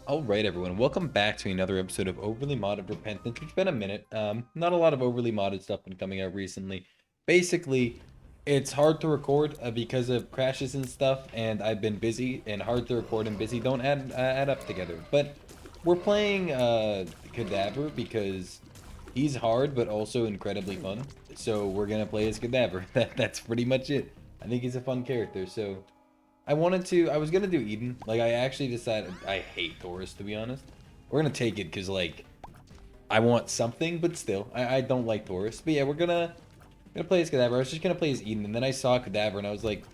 Alright everyone, welcome back to another episode of Overly Modded Repentance. It's been a minute. Not a lot of overly modded stuff been coming out recently. Basically, it's hard to record because of crashes and stuff, and I've been busy, and hard to record and busy don't add up together. But we're playing Cadaver because he's hard but also incredibly fun. So we're gonna play as Cadaver. That's pretty much it. I think he's a fun character, so I was gonna do Eden. Like, I actually decided, I hate Taurus, to be honest. We're gonna take it, because, like, I want something, but still, I don't like Taurus. But yeah, we're gonna play as Cadaver. I was just gonna play as Eden, and then I saw Cadaver, and I was like,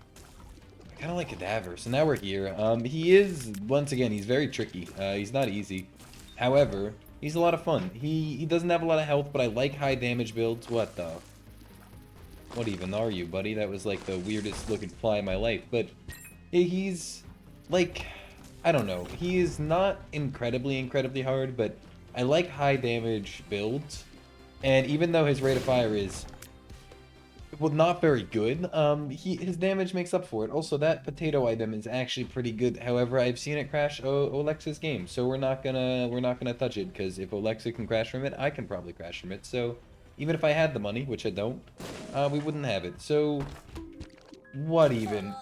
I kinda like Cadaver, so now we're here. He is, once again, he's very tricky. He's not easy. However, he's a lot of fun. He doesn't have a lot of health, but I like high damage builds. What the? What even are you, buddy? That was, like, the weirdest looking fly in my life, but he's like, I don't know. He is not incredibly hard, but I like high damage builds. And even though his rate of fire is, well, not very good, his damage makes up for it. Also, that potato item is actually pretty good. However, I've seen it crash Olexa's game, so we're not gonna touch it, because if Olexa can crash from it, I can probably crash from it. So even if I had the money, which I don't, we wouldn't have it. So what even?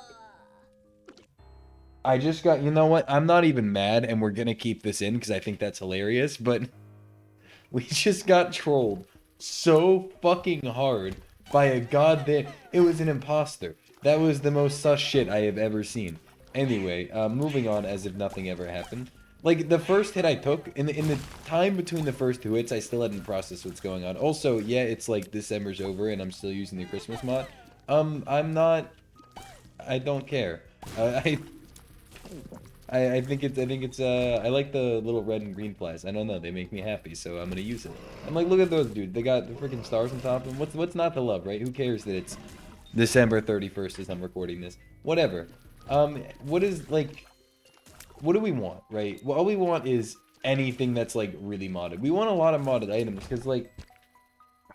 I just got, you know what? I'm not even mad, and we're gonna keep this in because I think that's hilarious, but we just got trolled so fucking hard by a goddamn. It was an imposter. That was the most sus shit I have ever seen. Anyway, moving on as if nothing ever happened. Like, the first hit I took, in the time between the first two hits, I still hadn't processed what's going on. Also, yeah, it's like December's over, and I'm still using the Christmas mod. I'm not. I don't care. I think it's I like the little red and green flies. I don't know, they make me happy, so I'm gonna use it. I'm like, look at those, dude. They got the freaking stars on top of them. What's not to love, right? Who cares that it's December 31st as I'm recording this? Whatever. What is, like, what do we want, right? Well, all we want is anything that's, like, really modded. We want a lot of modded items, because, like,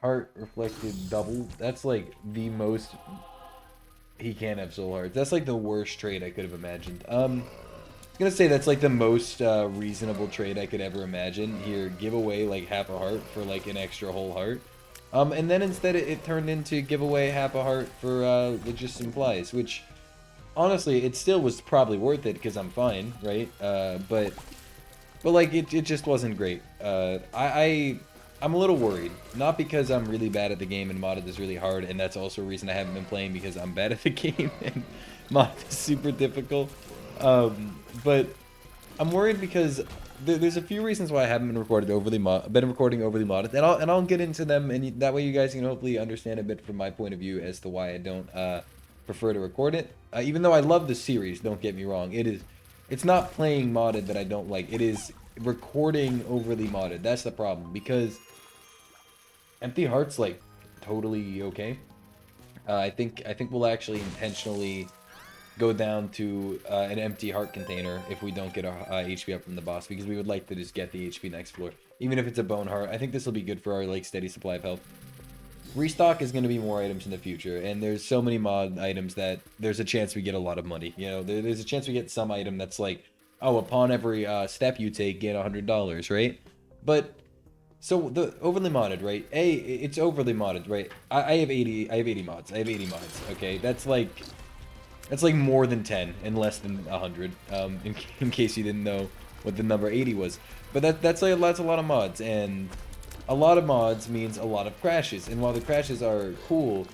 heart reflected double, that's, like, the most. He can't have soul hearts. That's, like, the worst trade I could have imagined. I'm gonna say that's like the most reasonable trade I could ever imagine. Here, give away like half a heart for like an extra whole heart. And then instead it turned into give away half a heart for just some flies, which honestly it still was probably worth it because I'm fine, right? But like it just wasn't great. I'm a little worried, not because I'm really bad at the game and modded is really hard, and that's also a reason I haven't been playing because I'm bad at the game and modded is super difficult. But I'm worried because there's a few reasons why I haven't been recording overly modded, and I'll get into them, and that way you guys can hopefully understand a bit from my point of view as to why I don't prefer to record it. Even though I love the series, don't get me wrong, it's not playing modded that I don't like. It is recording overly modded. That's the problem, because Empty Heart's like totally okay. I think we'll actually intentionally go down to an empty heart container if we don't get our HP up from the boss, because we would like to just get the HP next floor, even if it's a bone heart. I think this will be good for our like steady supply of health. Restock is going to be more items in the future, and there's so many mod items that there's a chance we get a lot of money. You know, there's a chance we get some item that's like, oh, upon every step you take, get $100, right? But so the overly modded, right? It's overly modded, right? I have 80 mods. I have 80 mods. Okay, that's like more than 10 and less than 100, in case you didn't know what the number 80 was. But that's a lot of mods, and a lot of mods means a lot of crashes. And while the crashes are cool,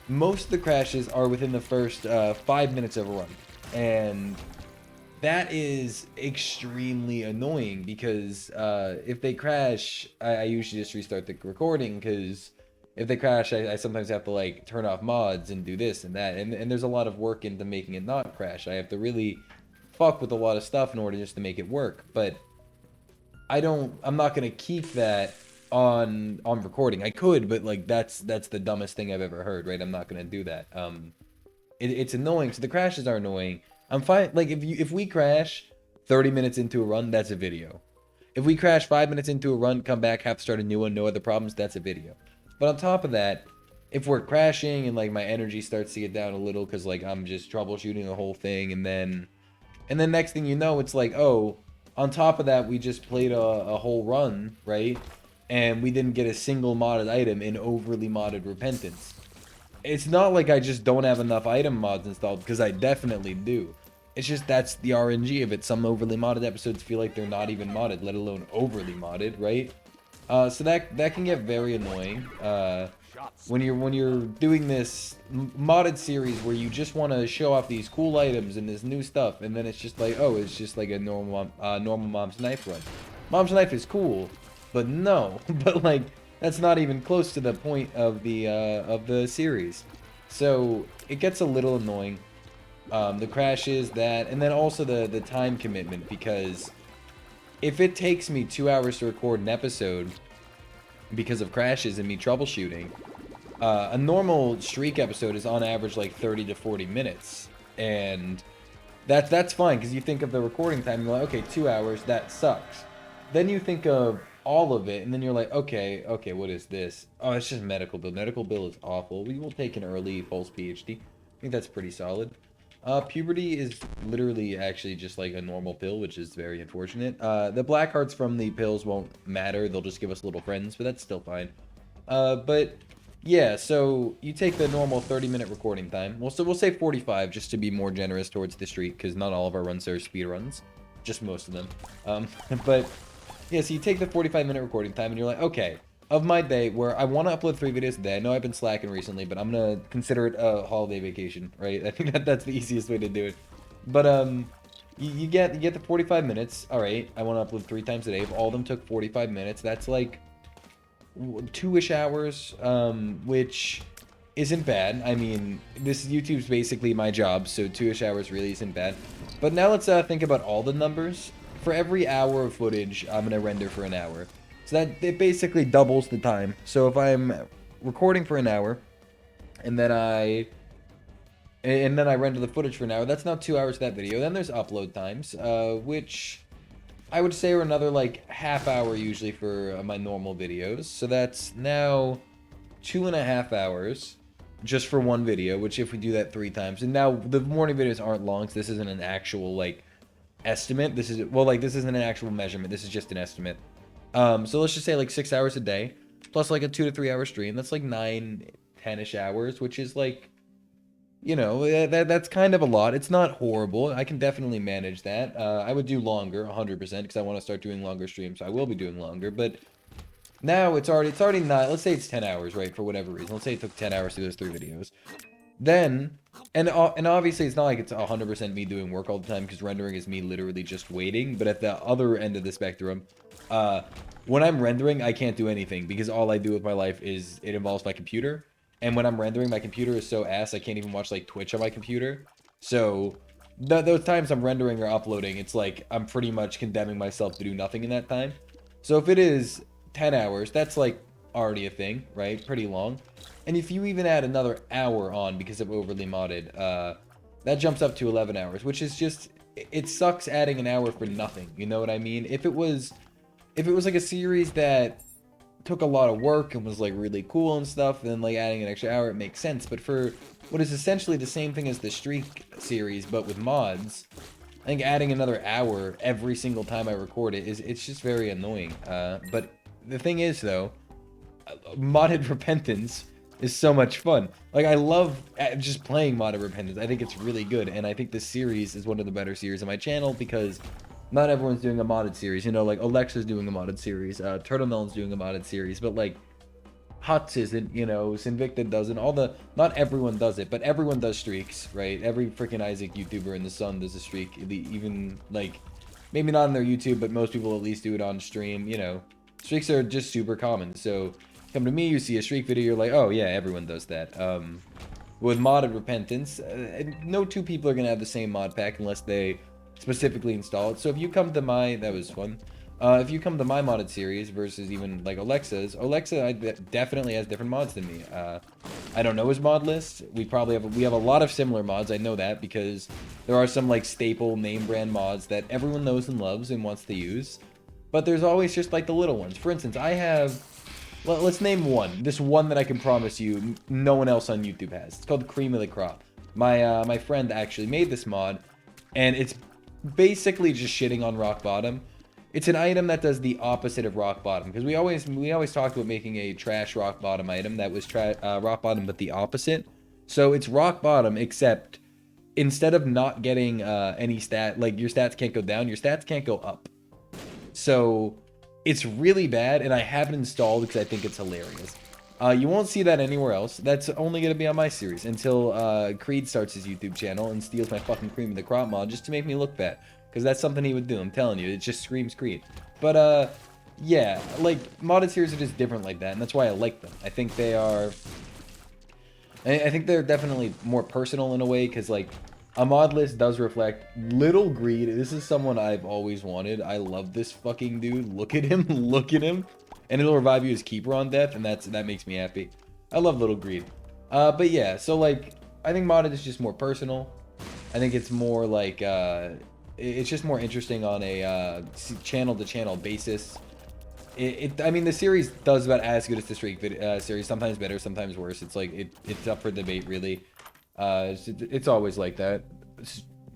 most of the crashes are within the first 5 minutes of a run. And that is extremely annoying, because if they crash, I usually just restart the recording, because if they crash, I sometimes have to like turn off mods and do this and that, and there's a lot of work into making it not crash. I have to really fuck with a lot of stuff in order just to make it work. But I'm not gonna keep that on recording. I could, but like that's the dumbest thing I've ever heard, right? I'm not gonna do that. It's annoying. So the crashes are annoying. I'm fine. Like if we crash 30 minutes into a run, that's a video. If we crash 5 minutes into a run, come back, have to start a new one, no other problems, that's a video. But on top of that, if we're crashing and like my energy starts to get down a little because like I'm just troubleshooting the whole thing, and then next thing you know, it's like, oh, On top of that, we just played a whole run, right? And we didn't get a single modded item in overly modded Repentance. It's not like I just don't have enough item mods installed, because I definitely do. It's just that's the RNG of it. Some overly modded episodes feel like they're not even modded, let alone overly modded, right? So that can get very annoying. When you're doing this modded series where you just want to show off these cool items and this new stuff, and then it's just like, oh, it's just like a normal Mom's Knife run. Mom's Knife is cool, but no, but like that's not even close to the point of the series. So it gets a little annoying. The crashes, that, and then also the time commitment, because if it takes me 2 hours to record an episode because of crashes and me troubleshooting, a normal streak episode is on average like 30 to 40 minutes, and that's fine, because you think of the recording time and you're like, okay, 2 hours, that sucks. Then you think of all of it, and then you're like, okay, what is this? Oh, it's just medical bill. Medical bill is awful. We will take an early pulse PhD. I think that's pretty solid. Puberty is literally actually just like a normal pill, which is very unfortunate. The black hearts from the pills won't matter. They'll just give us little friends, but that's still fine. But yeah, so you take the normal 30-minute recording time. We'll say 45 just to be more generous towards the streak, because not all of our runs are speed runs, just most of them. But yeah, so you take the 45-minute recording time and you're like, okay, of my day where I want to upload 3 videos a day. I know I've been slacking recently, but I'm gonna consider it a holiday vacation, right? I think that's the easiest way to do it. But you get the 45 minutes. All right, I want to upload 3 times a day. If all of them took 45 minutes, that's like 2-ish hours, which isn't bad. I mean, this YouTube's basically my job, so 2-ish hours really isn't bad. But now let's think about all the numbers. For every hour of footage, I'm gonna render for an hour. So that it basically doubles the time. So if I'm recording for an hour, and then I render the footage for an hour, that's now 2 hours of that video. Then there's upload times, which I would say are another like half hour usually for my normal videos. So that's now 2.5 hours just for one video, which if we do that 3 times, and now the morning videos aren't long, so this isn't an actual like estimate. This isn't an actual measurement. This is just an estimate. So let's just say like 6 hours a day, plus like a 2 to 3 hour stream. That's like 9, 10-ish hours, which is like, you know, that's kind of a lot. It's not horrible. I can definitely manage that. I would do longer, 100%, because I want to start doing longer streams. So I will be doing longer, but now it's already not. Let's say it's 10 hours, right? For whatever reason, let's say it took 10 hours to do those 3 videos. Then, and obviously it's not like it's 100% me doing work all the time, because rendering is me literally just waiting. But at the other end of the spectrum, when I'm rendering, I can't do anything, because all I do with my life is it involves my computer. And when I'm rendering, my computer is so ass, I can't even watch like Twitch on my computer. So those times I'm rendering or uploading, it's like I'm pretty much condemning myself to do nothing in that time. So if it is 10 hours, that's like already a thing, right? Pretty long. And if you even add another hour on because of overly modded, that jumps up to 11 hours, which is just, it sucks adding an hour for nothing. You know what I mean? If it was like a series that took a lot of work and was like really cool and stuff, then like adding an extra hour, it makes sense. But for what is essentially the same thing as the Streak series, but with mods, I think adding another hour every single time I record it it's just very annoying. But the thing is though, modded Repentance is so much fun. Like, I love just playing modded Repentance. I think it's really good, and I think this series is one of the better series on my channel, because not everyone's doing a modded series. You know, like Alexa's doing a modded series, Turtle Melon's doing a modded series, but like Huts isn't, you know, Sinvicta doesn't. Not everyone does it, but everyone does streaks, right? Every freaking Isaac YouTuber in the sun does a streak. Even like, maybe not on their YouTube, but most people at least do it on stream. You know, streaks are just super common. So come to me, you see a streak video, you're like, oh yeah, everyone does that. With modded Repentance, no 2 people are gonna have the same mod pack unless they specifically install it. So if you come to my, that was fun. If you come to my modded series versus even like Alexa definitely has different mods than me. I don't know his mod list. We have a lot of similar mods. I know that because there are some like staple name brand mods that everyone knows and loves and wants to use. But there's always just like the little ones. For instance, I have, well, let's name one. This one that I can promise you no one else on YouTube has. It's called Cream of the Crop. My friend actually made this mod, and it's basically just shitting on rock bottom. It's an item that does the opposite of rock bottom, because we always talked about making a trash rock bottom item that was rock bottom but the opposite. So it's rock bottom, except instead of not getting any stat, like your stats can't go down, your stats can't go up. So it's really bad, and I have it installed because I think it's hilarious. You won't see that anywhere else. That's only going to be on my series until Creed starts his YouTube channel and steals my fucking cream of the crop mod just to make me look bad. Because that's something he would do, I'm telling you. It just screams Creed. But, yeah, like, modded series are just different like that, and that's why I like them. I think they are... I think they're definitely more personal in a way, because, like, a mod list does reflect Little Greed. This is someone I've always wanted. I love this fucking dude. Look at him. Look at him. And it'll revive you as Keeper on death, and that makes me happy. I love Little Greed. But yeah, so, like, I think modded is just more personal. I think it's more, like, it's just more interesting on a channel-to-channel basis. I mean, the series does about as good as the Streak series. Sometimes better, sometimes worse. It's like, it's up for debate, really. It's always like that.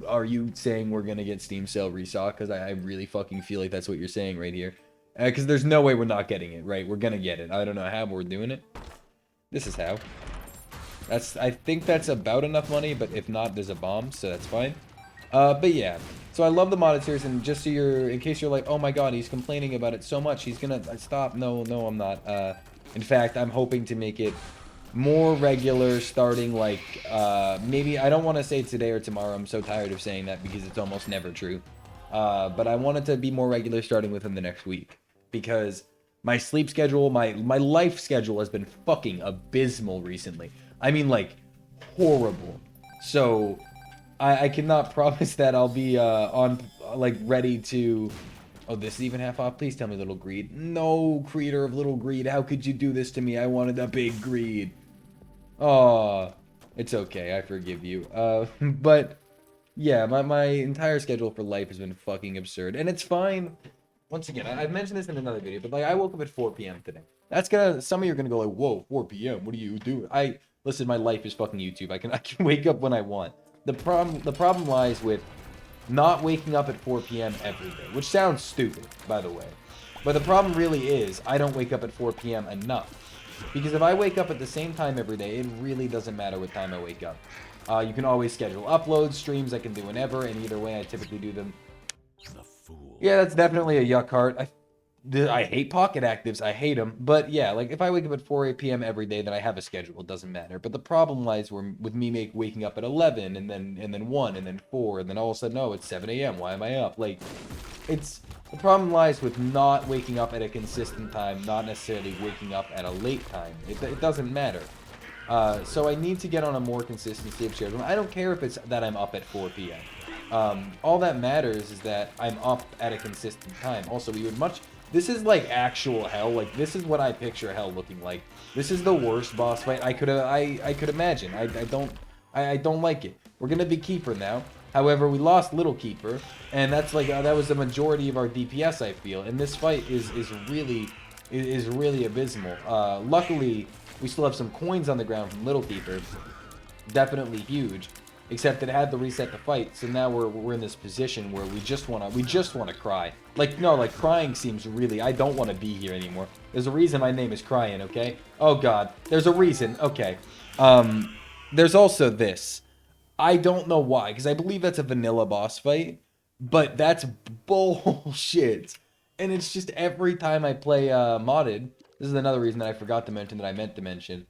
Are you saying we're gonna get Steam sale restock? Because I really fucking feel like that's what you're saying right here. Because there's no way we're not getting it, right? We're gonna get it. I don't know how, but we're doing it. This is how. I think that's about enough money, but if not, there's a bomb, so that's fine. But yeah. So I love the modded series, and just so in case you're like, oh my god, he's complaining about it so much, he's gonna stop. No, I'm not. In fact, I'm hoping to make it more regular, starting like, maybe, I don't want to say today or tomorrow, I'm so tired of saying that because it's almost never true. But I want it to be more regular starting within the next week, because my sleep schedule, my life schedule has been fucking abysmal recently. I mean, like, horrible. So I cannot promise that I'll be ready to... Oh, this is even half off? Please tell me Little Greed. No, creator of Little Greed, how could you do this to me? I wanted a big greed. Oh, it's okay, I forgive you. But yeah, my entire schedule for life has been fucking absurd, and it's fine. Once again, I've mentioned this in another video, but like, I woke up at 4 p.m. today. That's gonna... Some of you are gonna go like, whoa, 4 p.m., what do you do? Listen, my life is fucking YouTube. I can wake up when I want. The problem lies with not waking up at 4 p.m. every day, which sounds stupid, by the way. But the problem really is, I don't wake up at 4 p.m. enough. Because if I wake up at the same time every day, it really doesn't matter what time I wake up. You can always schedule uploads, streams I can do whenever, and either way, I typically do them. Yeah, that's definitely a yuck heart. I hate pocket actives. I hate them. But yeah, like if I wake up at 4 p.m. every day, then I have a schedule. It doesn't matter. But the problem lies with me waking up at 11 and then 1 and then 4 and then all of a sudden, oh, it's 7 a.m. Why am I up? Like, the problem lies with not waking up at a consistent time, not necessarily waking up at a late time. It doesn't matter. So I need to get on a more consistency of schedule. I don't care if it's that I'm up at 4 p.m. All that matters is that I'm up at a consistent time. Also, we would much... This is like actual hell. Like, this is what I picture hell looking like. This is the worst boss fight I could imagine. I don't like it. We're gonna be Keeper now. However, we lost Little Keeper, and that's like that was the majority of our DPS, I feel. And this fight is really abysmal. Luckily, we still have some coins on the ground from Little Keeper. Definitely huge. Except it had to reset the fight, so now we're in this position where we just wanna cry. Like, no, like, crying seems really... I don't want to be here anymore. There's a reason my name is Crying, okay? Oh god, there's a reason. Okay. There's also this. I don't know why, because I believe that's a vanilla boss fight, but that's bullshit. And it's just every time I play modded, this is another reason that I forgot to mention that I meant to mention.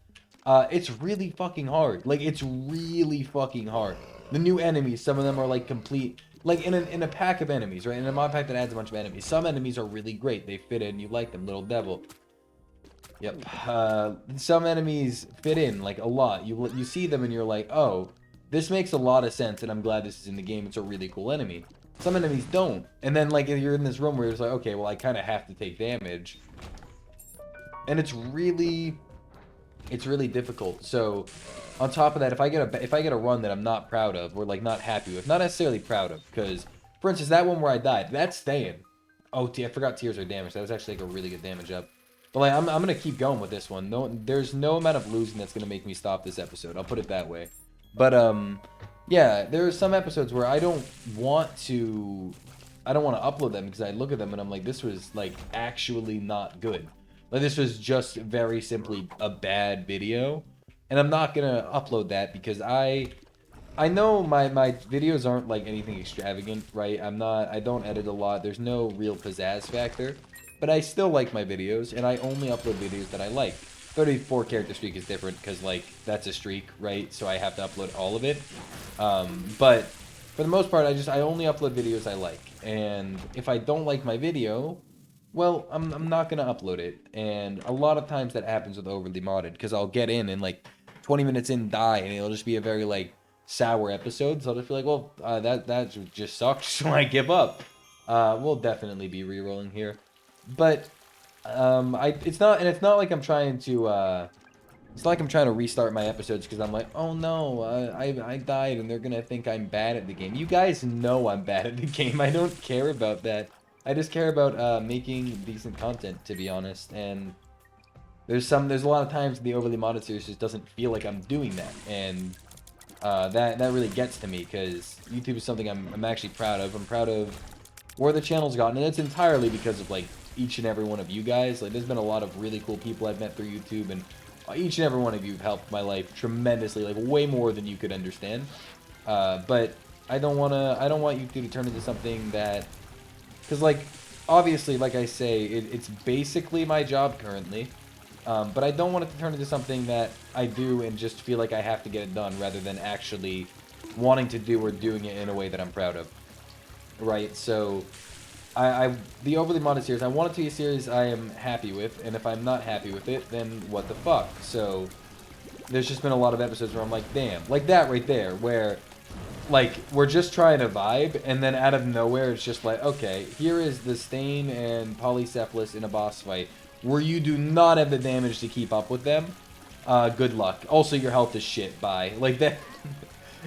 It's really fucking hard. Like, it's really fucking hard. The new enemies, some of them are like complete... Like, in a pack of enemies, right? In a mod pack that adds a bunch of enemies. Some enemies are really great. They fit in. You like them. Little Devil. Yep. Some enemies fit in, like, a lot. You see them and you're like, oh, this makes a lot of sense, and I'm glad this is in the game. It's a really cool enemy. Some enemies don't. And then, like, you're in this room where you're just like, okay, well, I kind of have to take damage. And it's really difficult. So on top of that, if I get a run that I'm not proud of, or like not happy with, not necessarily proud of, because for instance that one where I died, that's staying. Oh, I forgot tears are damage. That was actually like a really good damage up. But like I'm gonna keep going with this one. No, there's no amount of losing that's gonna make me stop this episode. I'll put it that way. But Yeah, there are some episodes where I don't want to upload them because I look at them and I'm like, this was like actually not good. Like this was just very simply a bad video. And I'm not gonna upload that because I know my videos aren't like anything extravagant, right? I don't edit a lot. There's no real pizzazz factor. But I still like my videos and I only upload videos that I like. 34 character streak is different because like that's a streak, right? So I have to upload all of it. But for the most part, I only upload videos I like. And if I don't like my video, well, I'm not gonna upload it. And a lot of times that happens with Overly Modded because I'll get in and like 20 minutes in die and it'll just be a very like sour episode. So I'll just be like, well, that just sucks, so I give up. We'll definitely be re-rolling here, but it's not like I'm trying to it's not like I'm trying to restart my episodes because I'm like, oh no, I died and they're gonna think I'm bad at the game. You guys know I'm bad at the game. I don't care about that. I just care about making decent content, to be honest. And there's a lot of times the Overly Modded series just doesn't feel like I'm doing that, and that really gets to me because YouTube is something I'm actually proud of. I'm proud of where the channel's gotten, and it's entirely because of like each and every one of you guys. Like, there's been a lot of really cool people I've met through YouTube, and each and every one of you have helped my life tremendously, like way more than you could understand. But I don't want YouTube to turn into something that, because like obviously, like I say, it's basically my job currently. But I don't want it to turn into something that I do and just feel like I have to get it done rather than actually wanting to do or doing it in a way that I'm proud of. Right, so the Overly Modded series, I want it to be a series I am happy with, and if I'm not happy with it, then what the fuck? So there's just been a lot of episodes where I'm like, damn, like that right there, where like we're just trying to vibe, and then out of nowhere it's just like, okay, here is the Stain and Polycephalus in a boss fight where you do not have the damage to keep up with them. Good luck. Also, your health is shit. Bye. Like that.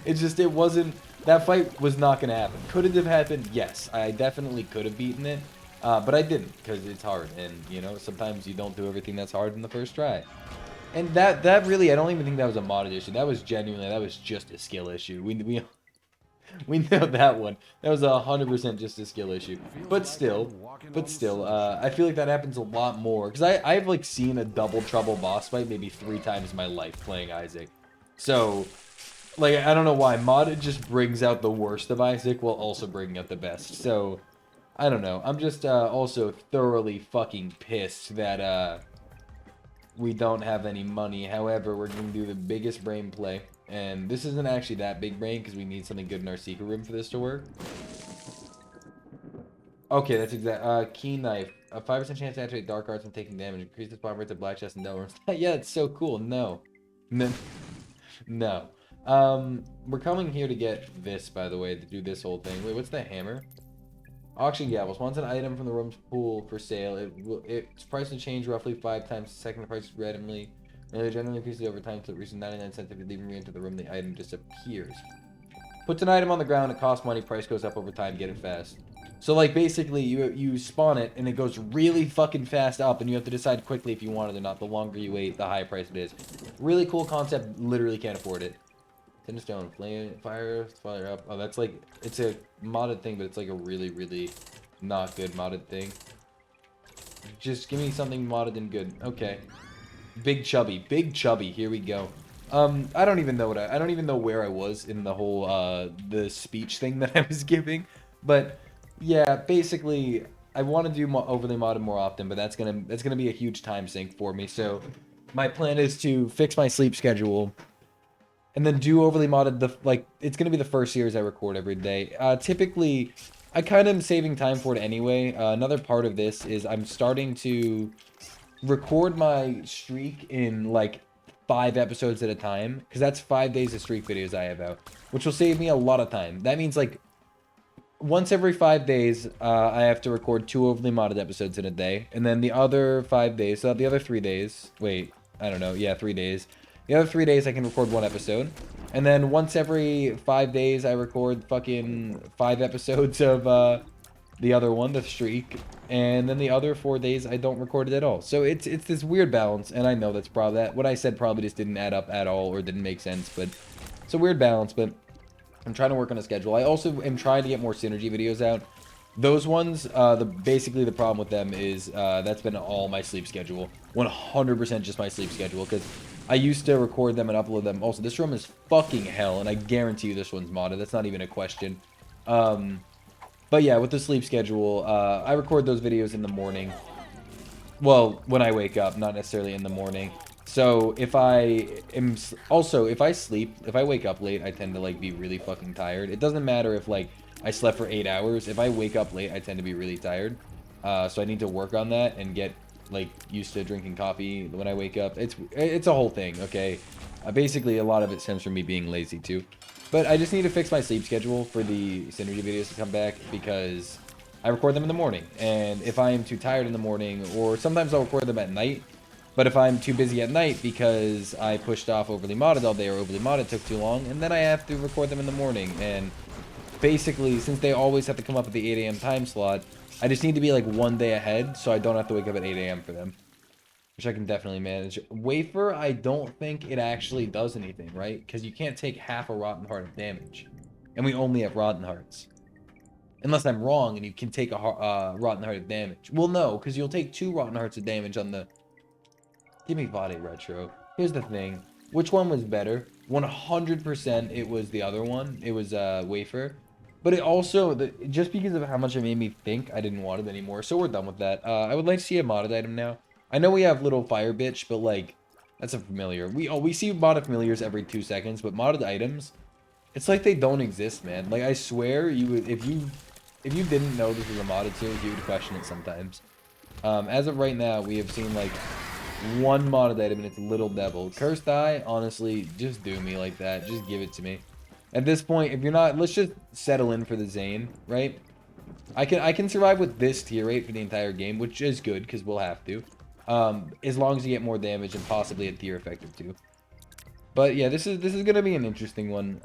It wasn't. That fight was not going to happen. Could it have happened? Yes. I definitely could have beaten it. But I didn't, because it's hard. And, you know, sometimes you don't do everything that's hard in the first try. And that really, I don't even think that was a modded issue. That was genuinely, that was just a skill issue. We know that one. That was 100% just a skill issue. But still, I feel like that happens a lot more. Because I've, like, seen a double trouble boss fight maybe 3 times in my life playing Isaac. So, like, I don't know why. Modded just brings out the worst of Isaac while also bringing out the best. So, I don't know. I'm just also thoroughly fucking pissed that we don't have any money. However, we're going to do the biggest brain play. And this isn't actually that big brain because we need something good in our secret room for this to work. Okay, that's exact. Key knife. A 5% chance to activate dark arts when taking damage. Increase the spawn rate to black chest and no rooms. Yeah, it's so cool. No. No. No. We're coming here to get this, by the way, to do this whole thing. Wait, what's the hammer? Auction gavels. Once an item from the room's pool for sale, its price will change roughly 5 times a second. The price is randomly. And it generally increases over time until it reaches 99 cents. If you leave re-enter the room, the item disappears. Puts an item on the ground, it costs money, price goes up over time, get it fast. So, like, basically, you spawn it, and it goes really fucking fast up, and you have to decide quickly if you want it or not. The longer you wait, the higher price it is. Really cool concept, literally can't afford it. Tinderstone, flame, fire up. Oh, that's like, it's a modded thing, but it's like a really, really not good modded thing. Just give me something modded and good. Okay. Big chubby, here we go. I don't even know I don't even know where I was in the whole, the speech thing that I was giving, but, yeah, basically, I want to do Overly Modded more often, but that's gonna be a huge time sink for me, so, my plan is to fix my sleep schedule, and then do Overly Modded, it's gonna be the first series I record every day. Typically, I kind of am saving time for it anyway. Another part of this is I'm starting to record my streak in like 5 episodes at a time, because that's 5 days of streak videos I have out, which will save me a lot of time. That means like once every 5 days I have to record 2 Overly Modded episodes in a day, and then the other 5 days, so the other 3 days, wait, I don't know, yeah, 3 days, the other 3 days I can record 1 episode, and then once every 5 days I record fucking 5 episodes of the other one, the streak, and then the other 4 days I don't record it at all. So it's this weird balance, and I know that's probably, what I said probably just didn't add up at all, or didn't make sense, but it's a weird balance, but I'm trying to work on a schedule. I also am trying to get more synergy videos out. Those ones, basically the problem with them is that's been all my sleep schedule. 100% just my sleep schedule, because I used to record them and upload them. Also, this room is fucking hell, and I guarantee you this one's modded. That's not even a question. But yeah, with the sleep schedule, I record those videos in the morning. Well, when I wake up, not necessarily in the morning. So if I am also, if I sleep, if I wake up late, I tend to like be really fucking tired. It doesn't matter if like I slept for 8 hours. If I wake up late, I tend to be really tired. So I need to work on that and get like used to drinking coffee when I wake up. It's a whole thing, okay? Basically, a lot of it stems from me being lazy too. But I just need to fix my sleep schedule for the synergy videos to come back, because I record them in the morning. And if I am too tired in the morning, or sometimes I'll record them at night, but if I'm too busy at night because I pushed off Overly Modded all day, or Overly Modded took too long, and then I have to record them in the morning. And basically, since they always have to come up at the 8 a.m. time slot, I just need to be like one day ahead so I don't have to wake up at 8 a.m. for them, which I can definitely manage. Wafer, I don't think it actually does anything, right? Because you can't take half a Rotten Heart of damage, and we only have Rotten Hearts. Unless I'm wrong and you can take a Rotten Heart of damage. Well, no, because you'll take 2 Rotten Hearts of damage on the... Give me Body Retro. Here's the thing. Which one was better? 100% it was the other one. It was Wafer. But it also, just because of how much it made me think, I didn't want it anymore. So we're done with that. I would like to see a modded item now. I know we have Little Fire Bitch, but like, that's a familiar. We see modded familiars every 2 seconds, but modded items, it's like they don't exist, man. Like, I swear, you would, if you didn't know this was a modded series, you would question it sometimes. As of right now, we have seen like 1 modded item, and it's Little Devil. Cursed Eye, honestly, just do me like that. Just give it to me. At this point, if you're not, let's just settle in for the Zane, right? I can survive with this tier rate for the entire game, which is good, because we'll have to. As long as you get more damage and possibly a tier effective too. But yeah, this is gonna be an interesting one.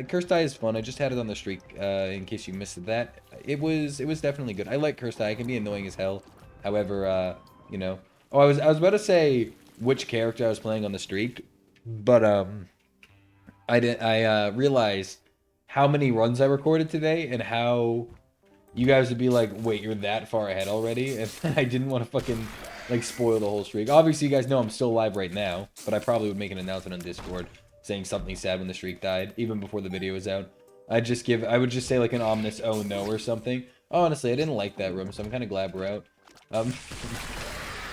Cursed Eye is fun. I just had it on the streak. In case you missed that, it was definitely good. I like Cursed Eye. It can be annoying as hell. However, you know. Oh, I was about to say which character I was playing on the streak, but I realized how many runs I recorded today and how you guys would be like, wait, you're that far ahead already? And I didn't want to fucking like spoil the whole streak. Obviously, you guys know I'm still live right now, but I probably would make an announcement on Discord saying something sad when the streak died, even before the video was out. I would just say like an ominous oh no or something. Honestly, I didn't like that room, so I'm kind of glad we're out.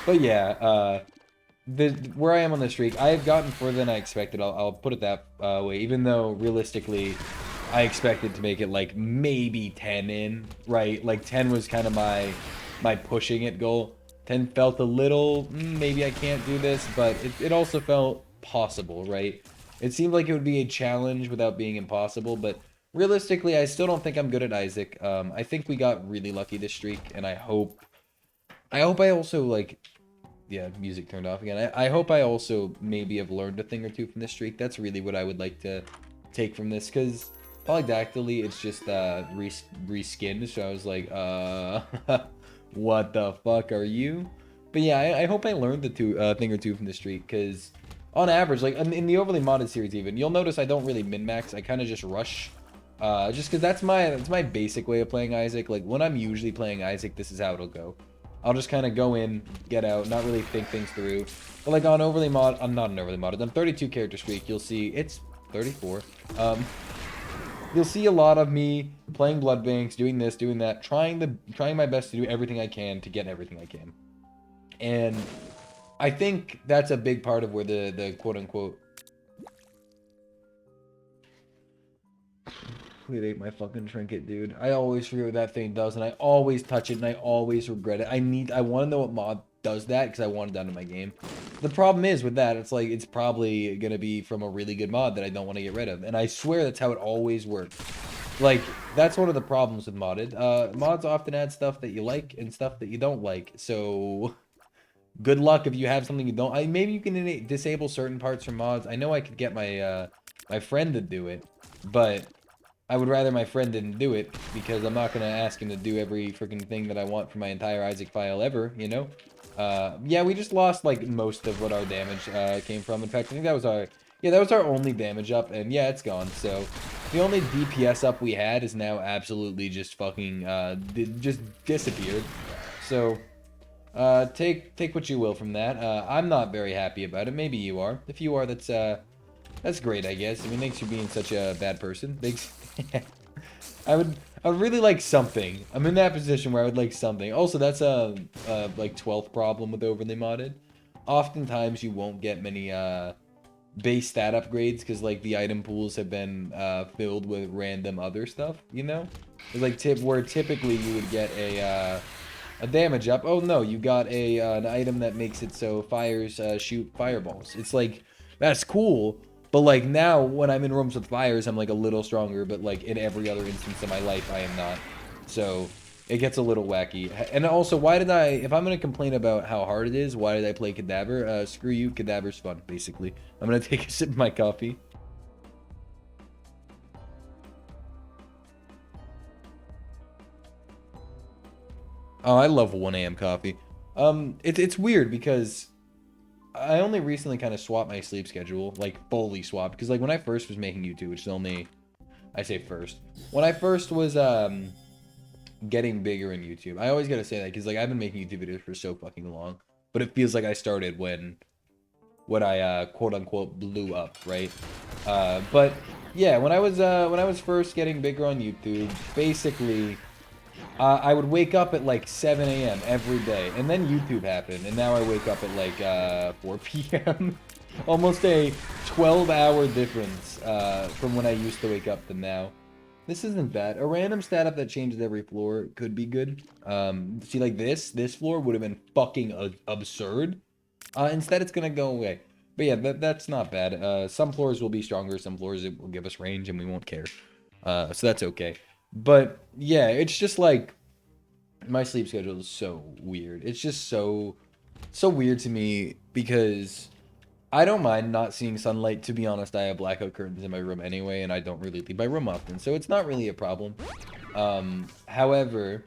But yeah, where I am on the streak, I have gotten further than I expected. I'll put it that way, even though realistically, I expected to make it like maybe 10 in, right? Like 10 was kind of my pushing it goal. 10 felt a little, maybe I can't do this, but it also felt possible, right? It seemed like it would be a challenge without being impossible, but realistically, I still don't think I'm good at Isaac. I think we got really lucky this streak, and I hope I also like... Yeah, music turned off again. I hope I also maybe have learned a thing or two from this streak. That's really what I would like to take from this, because polydactyly, it's just reskinned, so I was like, what the fuck are you? But yeah, I hope I learned the thing or two from this streak, because on average, like in the overly modded series even, you'll notice I don't really min-max. I kind of just rush, just because that's my basic way of playing Isaac. Like when I'm usually playing Isaac, this is how it'll go. I'll just kind of go in, get out, not really think things through. But like on overly mod, I'm not an overly modded. On 32 character streak, you'll see it's 34. You'll see a lot of me playing blood banks, doing this, doing that, trying my best to do everything I can to get everything I can. And I think that's a big part of where the quote unquote... It ate my fucking trinket, dude. I always forget what that thing does, and I always touch it, and I always regret it. I want to know what mod does that, because I want it done in my game. The problem is with that, it's like, it's probably going to be from a really good mod that I don't want to get rid of. And I swear that's how it always works. Like, that's one of the problems with modded. Mods often add stuff that you like and stuff that you don't like. So, good luck if you have something you don't... maybe you can disable certain parts from mods. I know I could get my, my friend to do it, but... I would rather my friend didn't do it, because I'm not going to ask him to do every freaking thing that I want for my entire Isaac file ever, you know? Yeah, we just lost, like, most of what our damage came from. In fact, I think that was our Yeah, that was our only damage up, and yeah, it's gone. So the only DPS up we had is now absolutely just fucking just disappeared. So take what you will from that. I'm not very happy about it. Maybe you are. If you are, that's great, I guess. I mean, thanks for being such a bad person. Thanks. I would really like something. I'm in that position where I would like something. Also, that's a like 12th problem with overly modded. Oftentimes, you won't get many base stat upgrades because like the item pools have been filled with random other stuff. You know, it's like where typically you would get a damage up. Oh no, you got an item that makes it so fires shoot fireballs. It's like, that's cool, but like now when I'm in rooms with fires, I'm like a little stronger, but like in every other instance of my life, I am not. So it gets a little wacky. And also, why did if I'm gonna complain about how hard it is, why did I play Cadaver? Screw you, Cadaver's fun, basically. I'm gonna take a sip of my coffee. Oh, I love 1 a.m. coffee. It's weird because I only recently kind of swapped my sleep schedule, like fully swapped, because like when I first was making YouTube, which is only, I say first, when I first was getting bigger in YouTube, I always gotta say that because like I've been making YouTube videos for so fucking long, but it feels like I started when I quote unquote blew up, right? But yeah, when I was first getting bigger on YouTube, basically. I would wake up at like 7 a.m. every day, and then YouTube happened, and now I wake up at like 4 p.m. Almost a 12-hour difference from when I used to wake up to now. This isn't bad. A random stat up that changes every floor could be good. See, like this floor would have been fucking absurd. Instead, it's gonna go away. But yeah, that's not bad. Some floors will be stronger, some floors it will give us range, and we won't care. So that's okay. But yeah, it's just like my sleep schedule is so weird. It's just so weird to me because I don't mind not seeing sunlight. To be honest, I have blackout curtains in my room anyway, and I don't really leave my room often, so it's not really a problem. However,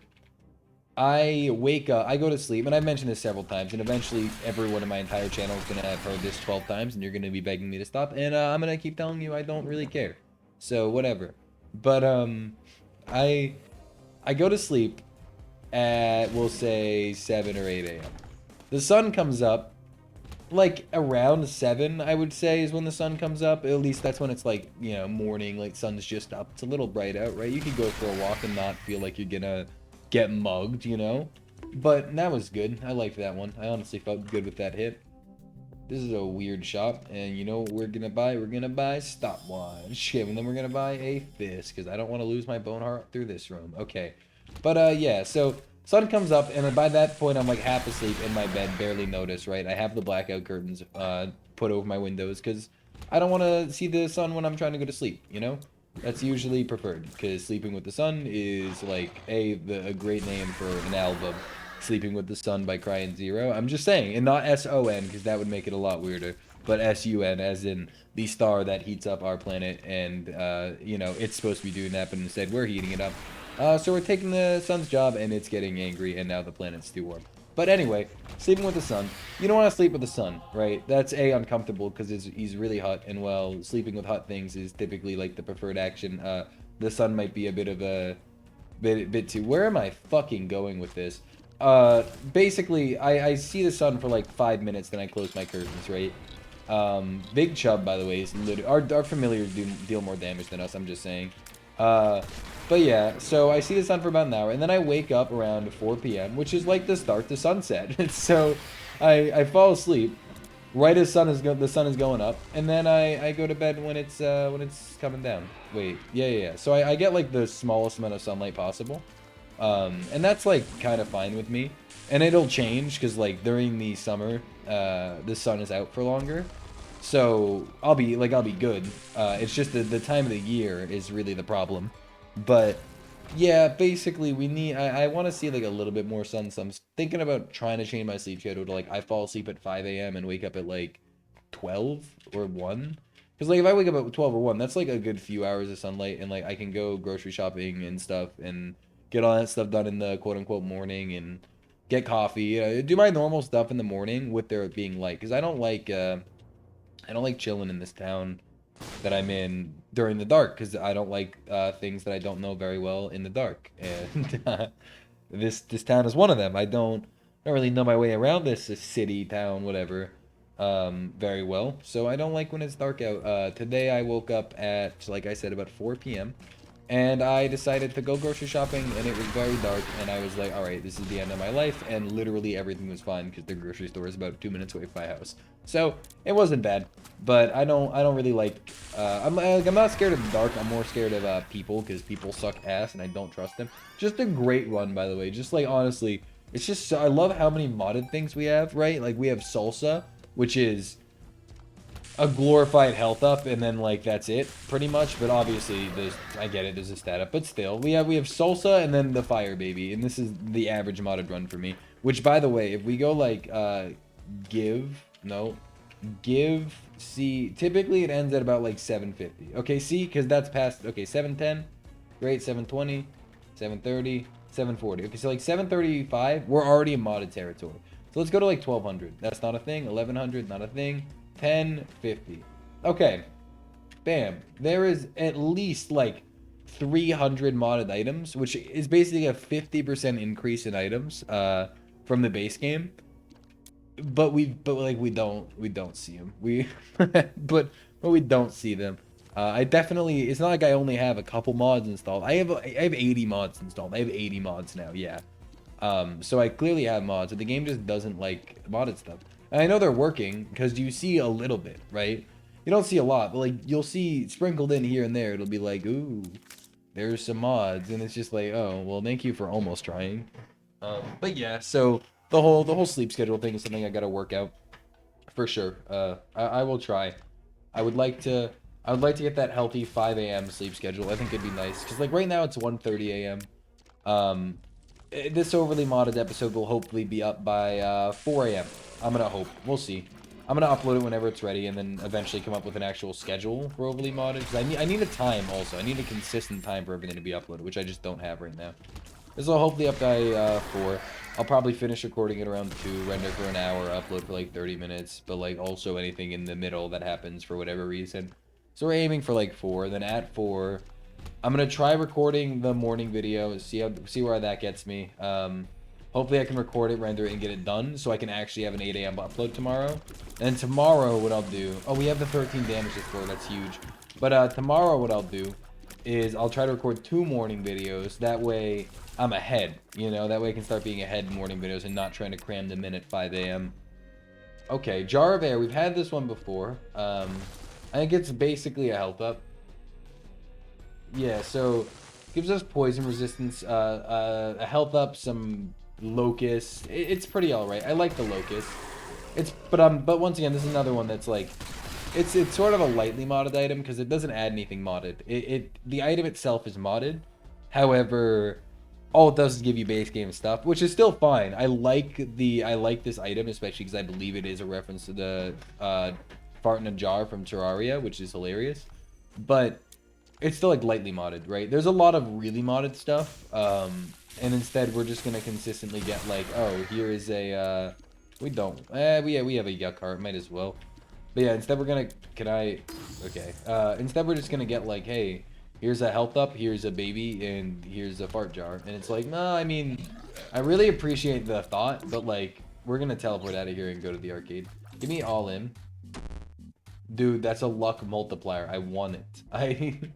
I wake up, I go to sleep, and I've mentioned this several times, and eventually everyone in my entire channel is gonna have heard this 12 times, and you're gonna be begging me to stop, and I'm gonna keep telling you I don't really care. So whatever. But I I go to sleep at, we'll say, 7 or 8 a.m. The sun comes up, like, around 7, I would say, is when the sun comes up. At least that's when it's, like, you know, morning, like, sun's just up. It's a little bright out, right? You could go for a walk and not feel like you're gonna get mugged, you know? But that was good. I liked that one. I honestly felt good with that hit. This is a weird shop, and you know what we're gonna buy? We're gonna buy stopwatch, and then we're gonna buy a fist, because I don't want to lose my bone heart through this room. Okay. But, yeah, so sun comes up, and by that point, I'm, like, half asleep in my bed, barely notice, right? I have the blackout curtains put over my windows, because I don't want to see the sun when I'm trying to go to sleep, you know? That's usually preferred, because Sleeping with the Sun is, like, a great name for an album. Sleeping with the Sun by Cryin Zero. I'm just saying, and not S-O-N, because that would make it a lot weirder, but S-U-N, as in the star that heats up our planet, and, you know, it's supposed to be doing that, but instead we're heating it up. So we're taking the sun's job, and it's getting angry, and now the planet's too warm. But anyway, sleeping with the sun. You don't want to sleep with the sun, right? That's A, uncomfortable, because he's really hot, and while sleeping with hot things is typically, like, the preferred action, the sun might be a bit of a... bit too... Where am I fucking going with this? Basically, I see the sun for, like, 5 minutes, then I close my curtains, right? Big Chub, by the way, is literally... Our familiars deal more damage than us, I'm just saying. But yeah, so I see the sun for about an hour, and then I wake up around 4 p.m., which is like the start to sunset. So I fall asleep right as the sun is going up, and then I go to bed when it's coming down. Wait, yeah. So I get like the smallest amount of sunlight possible, and that's like kind of fine with me. And it'll change because like during the summer, the sun is out for longer. So I'll be good. It's just the time of the year is really the problem. But yeah, basically we need I want to see like a little bit more sun. So I'm thinking about trying to change my sleep schedule to like I fall asleep at 5 a.m. and wake up at like 12 or 1. Because like if I wake up at 12 or 1, that's like a good few hours of sunlight, and like I can go grocery shopping and stuff and get all that stuff done in the quote unquote morning and get coffee, do my normal stuff in the morning with there being light, because I don't like I don't like chilling in this town that I'm in during the dark because I don't like things that I don't know very well in the dark, and this town is one of them. I don't really know my way around this city, town, whatever, very well. So I don't like when it's dark out. Today I woke up at, like I said, about 4 p.m. and I decided to go grocery shopping, and it was very dark, and I was like, all right, this is the end of my life, and literally everything was fine because the grocery store is about 2 minutes away from my house. So it wasn't bad, but I don't really like. I'm not scared of the dark. I'm more scared of people because people suck ass and I don't trust them. Just a great run, by the way. Just like honestly, it's just I love how many modded things we have, right? Like we have salsa, which is a glorified health up, and then like that's it pretty much. But obviously there's, I get it, there's a stat up, but still we have salsa and then the fire baby, and this is the average modded run for me. Which, by the way, if we go like C, typically it ends at about like 750. Okay, C, because that's past. Okay, 710, great. 720, 730, 740. Okay, so like 735, we're already in modded territory. So let's go to like 1200. That's not a thing. 1100, not a thing. 1050. Okay, bam. There is at least like 300 modded items, which is basically a 50% increase in items from the base game. But we don't see them. But we don't see them. I definitely, it's not like I only have a couple mods installed. I have 80 mods installed. I have 80 mods now. Yeah. So I clearly have mods, but the game just doesn't like modded stuff. And I know they're working because you see a little bit, right? You don't see a lot, but like you'll see sprinkled in here and there. It'll be like, ooh, there's some mods, and it's just like, oh, well, thank you for almost trying. But yeah, so the whole sleep schedule thing is something I gotta work out for sure. I will try. I would like to get that healthy 5 a.m. sleep schedule. I think it'd be nice because like right now it's 1:30 a.m. This overly modded episode will hopefully be up by 4 a.m. I'm gonna hope. We'll see. I'm gonna upload it whenever it's ready, and then eventually come up with an actual schedule for overly modded. Because I need a time also. I need a consistent time for everything to be uploaded, which I just don't have right now. This will hopefully up by 4. I'll probably finish recording it around 2, render for an hour, upload for like 30 minutes, but like also anything in the middle that happens for whatever reason. So we're aiming for like 4. Then at 4, I'm gonna try recording the morning video, see where that gets me. Hopefully I can record it, render it, and get it done, so I can actually have an 8 a.m. upload tomorrow. And tomorrow, what I'll do... Oh, we have the 13 damage this floor, that's huge. But tomorrow, what I'll do is I'll try to record 2 morning videos. That way, I'm ahead, you know? That way I can start being ahead in morning videos and not trying to cram them in at 5 a.m. Okay, Jar of Air. We've had this one before. I think it's basically a health up. Yeah, so gives us poison resistance, a health up, some locust. It's pretty all right. I like the locust. But once again, this is another one that's like, it's sort of a lightly modded item because it doesn't add anything modded. The item itself is modded. However, all it does is give you base game stuff, which is still fine. I like this item, especially because I believe it is a reference to the fart in a jar from Terraria, which is hilarious. But it's still like lightly modded, right? There's a lot of really modded stuff, and instead we're just gonna consistently get like, oh, here is a we have a yuck heart, might as well. But yeah, instead we're gonna instead we're just gonna get like, hey, here's a health up, here's a baby, and here's a fart jar. And it's like, nah, I mean, I really appreciate the thought, but like, we're gonna teleport out of here and go to the arcade. Give me all in. Dude, that's a luck multiplier. I want it.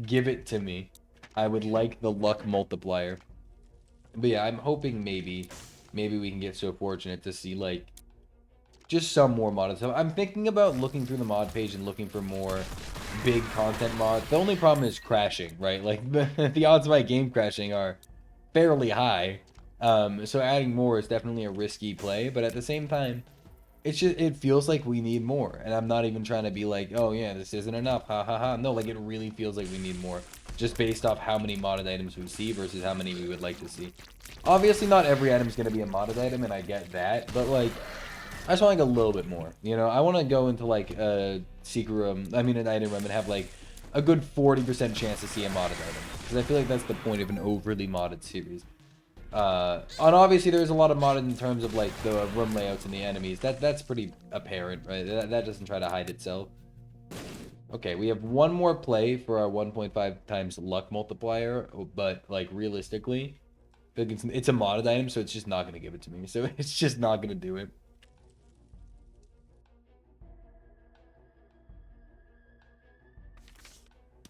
Give it to me. I would like the luck multiplier. But yeah, I'm hoping maybe we can get so fortunate to see like just some more modded stuff. I'm thinking about looking through the mod page and looking for more big content mods. The only problem is crashing, right? Like the odds of my game crashing are fairly high. So adding more is definitely a risky play, but at the same time, it feels like we need more. And I'm not even trying to be like, oh yeah, this isn't enough, ha ha ha. No, like it really feels like we need more, just based off how many modded items we see versus how many we would like to see. Obviously not every item is going to be a modded item, and I get that, but like, I just want like a little bit more, you know? I want to go into like a secret room, an item room, and have like a good 40% chance to see a modded item, because I feel like that's the point of an overly modded series. And obviously there's a lot of modded in terms of like the room layouts and the enemies. That's pretty apparent, right? That doesn't try to hide itself. Okay, we have one more play for our 1.5 times luck multiplier, but like realistically, it's a modded item, so it's just not gonna give it to me. So it's just not gonna do it.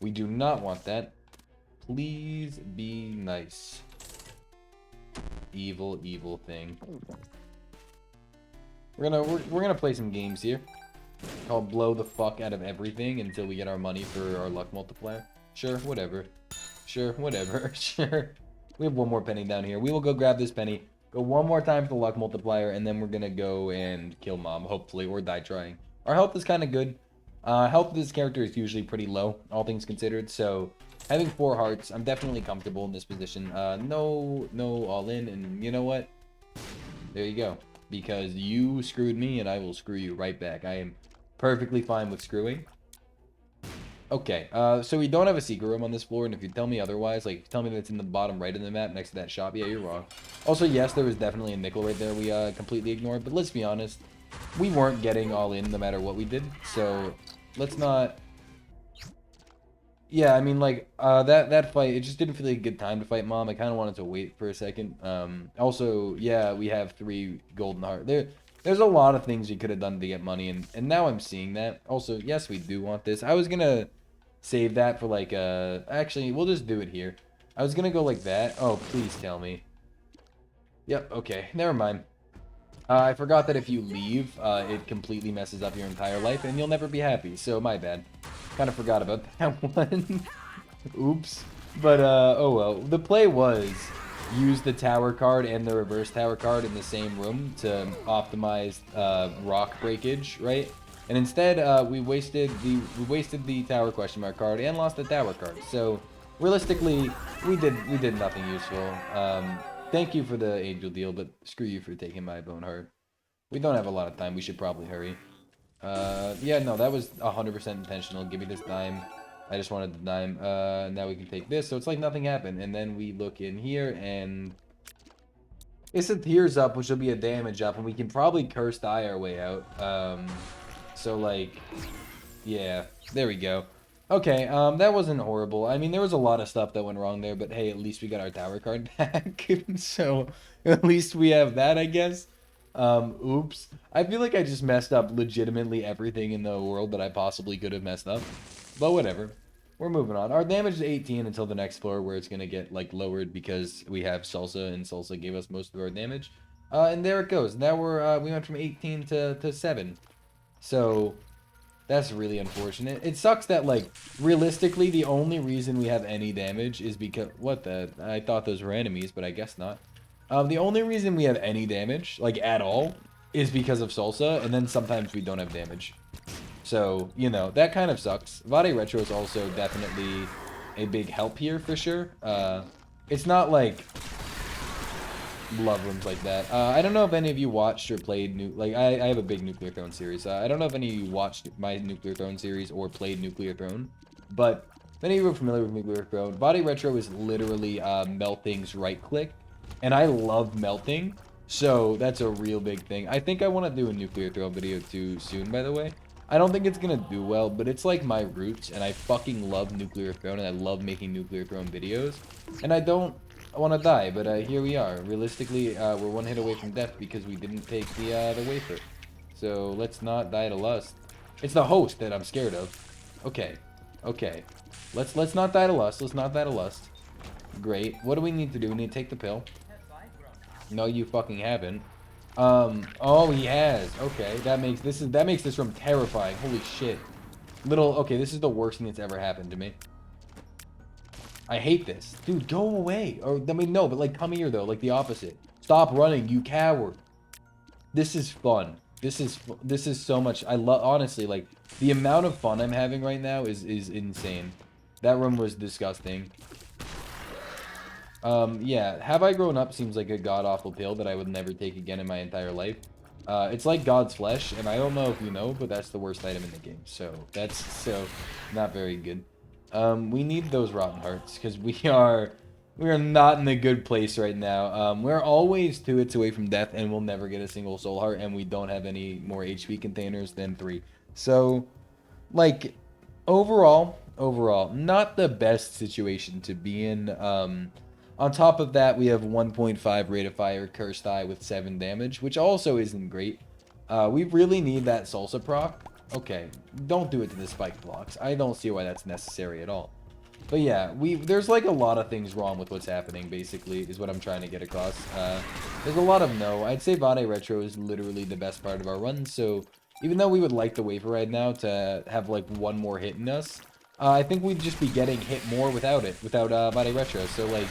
We do not want that. Please be nice. Evil, evil thing. We're gonna play some games here. Called blow the fuck out of everything until we get our money for our luck multiplier. Sure, whatever. Sure, whatever. Sure. We have one more penny down here. We will go grab this penny, go one more time for the luck multiplier, and then we're gonna go and kill mom, hopefully, or die trying. Our health is kind of good. Health of this character is usually pretty low, all things considered, so having 4 hearts, I'm definitely comfortable in this position. No all in, and you know what? There you go. Because you screwed me, and I will screw you right back. I am perfectly fine with screwing. Okay, so we don't have a secret room on this floor, and if you tell me otherwise, like, tell me that it's in the bottom right of the map next to that shop, yeah, you're wrong. Also, yes, there was definitely a nickel right there we completely ignored, but let's be honest, we weren't getting all in no matter what we did, so let's not... Yeah, I mean, like, that fight, it just didn't feel like a good time to fight mom. I kind of wanted to wait for a second. Also, yeah, we have 3 golden heart. There's a lot of things we could have done to get money, and now I'm seeing that. Also, yes, we do want this. I was gonna save that for, like, actually, we'll just do it here. I was gonna go like that. Oh, please tell me. Yep, okay, never mind. I forgot that if you leave, it completely messes up your entire life, and you'll never be happy, so my bad. Kind of forgot about that one. Oops. But, oh well. The play was use the tower card and the reverse tower card in the same room to optimize rock breakage, right? And instead, we wasted the tower question mark card and lost the tower card. So, realistically, we did nothing useful. Thank you for the angel deal, but screw you for taking my bone heart. We don't have a lot of time. We should probably hurry. Yeah, no, that was 100% intentional. Give me this dime. I just wanted the dime. Now we can take this. So it's like nothing happened. And then we look in here and it's a tears up, which will be a damage up. And we can probably curse die our way out. So like, yeah, there we go. Okay, that wasn't horrible. I mean, there was a lot of stuff that went wrong there, but hey, at least we got our tower card back. So at least we have that, I guess. Oops. I feel like I just messed up legitimately everything in the world that I possibly could have messed up. But whatever. We're moving on. Our damage is 18 until the next floor where it's going to get, like, lowered because we have Salsa, and Salsa gave us most of our damage. And there it goes. Now we went from 18 to 7. So, that's really unfortunate. It sucks that, like, realistically, the only reason we have any damage is because... What the... I thought those were enemies, but I guess not. The only reason we have any damage, like, at all, is because of Salsa, and then sometimes we don't have damage. So, you know, that kind of sucks. Vade Retro is also definitely a big help here, for sure. It's not, like, love rooms like that. I don't know if any of you watched or played... I have a big Nuclear Throne series. I don't know if any of you watched my Nuclear Throne series or played Nuclear Throne, but many of you are familiar with Nuclear Throne. Vade Retro is literally Melting's right-click. And I love melting, so that's a real big thing. I think I want to do a Nuclear Throne video too soon, by the way. I don't think it's going to do well, but it's like my roots, and I fucking love Nuclear Throne, and I love making Nuclear Throne videos. And I don't want to die, but here we are. Realistically, we're one hit away from death because we didn't take the wafer. So let's not die to lust. It's the host that I'm scared of. Okay, okay. Let's not die to lust. Let's not die to lust. Great. What do we need to do? We need to take the pill. No, you fucking haven't. Oh, he has. Okay, that makes this room terrifying. Holy shit. Okay, this is the worst thing that's ever happened to me. I hate this. Dude, go away. Or, I mean, no, but, like, come here, though. Like, the opposite. Stop running, you coward. This is fun. This is so much. Honestly, like, the amount of fun I'm having right now is insane. That room was disgusting. Yeah, Have I Grown Up seems like a god-awful pill that I would never take again in my entire life. It's like God's Flesh, and I don't know if you know, but that's the worst item in the game. So, that's not very good. We need those Rotten Hearts, because we are We are not in a good place right now. We're always 2 hits away from death, and we'll never get a single soul heart, and we don't have any more HP containers than 3. So, like, overall, not the best situation to be in. On top of that, we have 1.5 rate of fire, cursed eye with 7 damage, which also isn't great. We really need that salsa proc. Okay, don't do it to the spike blocks. I don't see why that's necessary at all. But yeah, there's like a lot of things wrong with what's happening, basically, is what I'm trying to get across. There's a lot of no. I'd say Vade Retro is literally the best part of our run, so even though we would like the wafer right now to have like one more hit in us, I think we'd just be getting hit more without it, without Vade Retro. So like,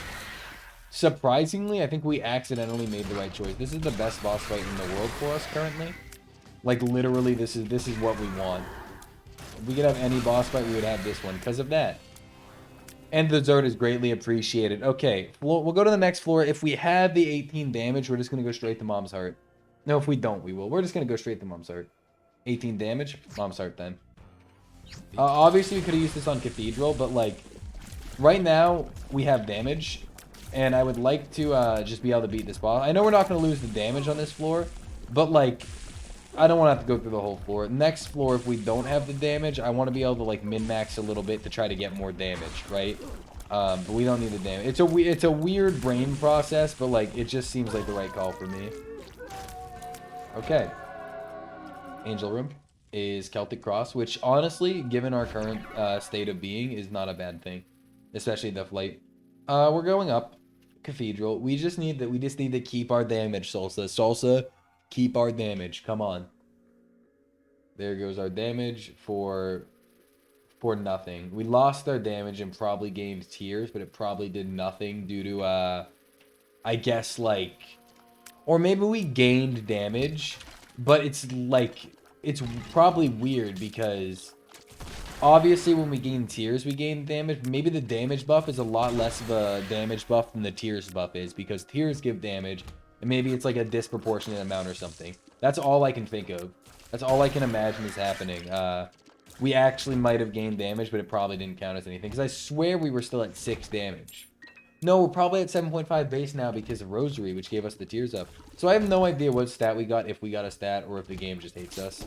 surprisingly, I think we accidentally made the right choice. This is the best boss fight in the world for us currently. Like literally, this is what we want. If we could have any boss fight, we would have this one because of that. And the dessert is greatly appreciated. Okay, we'll go to the next floor. If we have the 18 damage, we're just going to go straight to Mom's Heart. No, if we don't, we will. We're just going to go straight to Mom's Heart. 18 damage, Mom's Heart then. Obviously, we could have used this on Cathedral, but like, right now, we have damage. And I would like to just be able to beat this boss. I know we're not going to lose the damage on this floor, but like, I don't want to have to go through the whole floor. Next floor, if we don't have the damage, I want to be able to like min-max a little bit to try to get more damage, right? But we don't need the damage. It's a weird brain process, but like it just seems like the right call for me. Okay. Angel Room is Celtic Cross, which honestly, given our current state of being, is not a bad thing, especially the flight. We're going up. Cathedral. We just need to keep our damage, Salsa. Salsa. Keep our damage. Come on. There goes our damage for nothing. We lost our damage and probably gained tears, but it probably did nothing due to, I guess, like... Or maybe we gained damage, but it's, like... It's probably weird because... Obviously, when we gain tears, we gain damage. Maybe the damage buff is a lot less of a damage buff than the tears buff is, because tears give damage, and maybe it's like a disproportionate amount or something. That's all I can think of. That's all I can imagine is happening. We actually might have gained damage, but it probably didn't count as anything, because I swear we were still at 6 damage. No, we're probably at 7.5 base now because of Rosary, which gave us the tears up. So I have no idea what stat we got, if we got a stat, or if the game just hates us.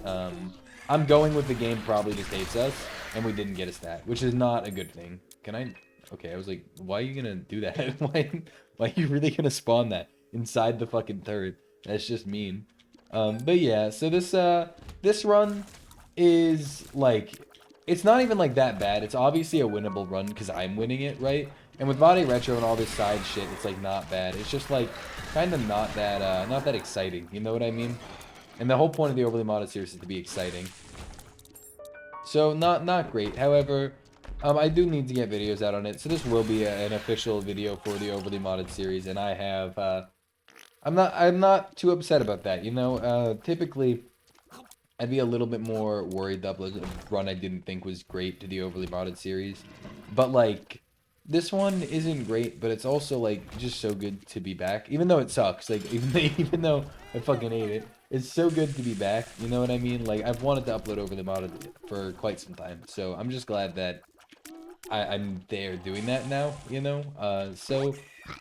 I'm going with the game probably just hates us, and we didn't get a stat, which is not a good thing. Can I... Okay, I was like, why are you gonna do that? why are you really gonna spawn that inside the fucking turret? That's just mean. But yeah, so this run is, like... It's not even, like, that bad. It's obviously a winnable run, because I'm winning it, right? And with Vade Retro and all this side shit, it's, like, not bad. It's just, like, kind of not that exciting. You know what I mean? And the whole point of the overly modded series is to be exciting. So, not great. However, I do need to get videos out on it. So this will be an official video for the overly modded series. And I have, I'm not too upset about that. You know, typically, I'd be a little bit more worried that was a run I didn't think was great to the overly modded series. But, like... This one isn't great, but it's also, like, just so good to be back. Even though it sucks, like, even though I fucking hate it, it's so good to be back, you know what I mean? Like, I've wanted to upload Overly Modded for quite some time, so I'm just glad that I'm there doing that now, you know? So,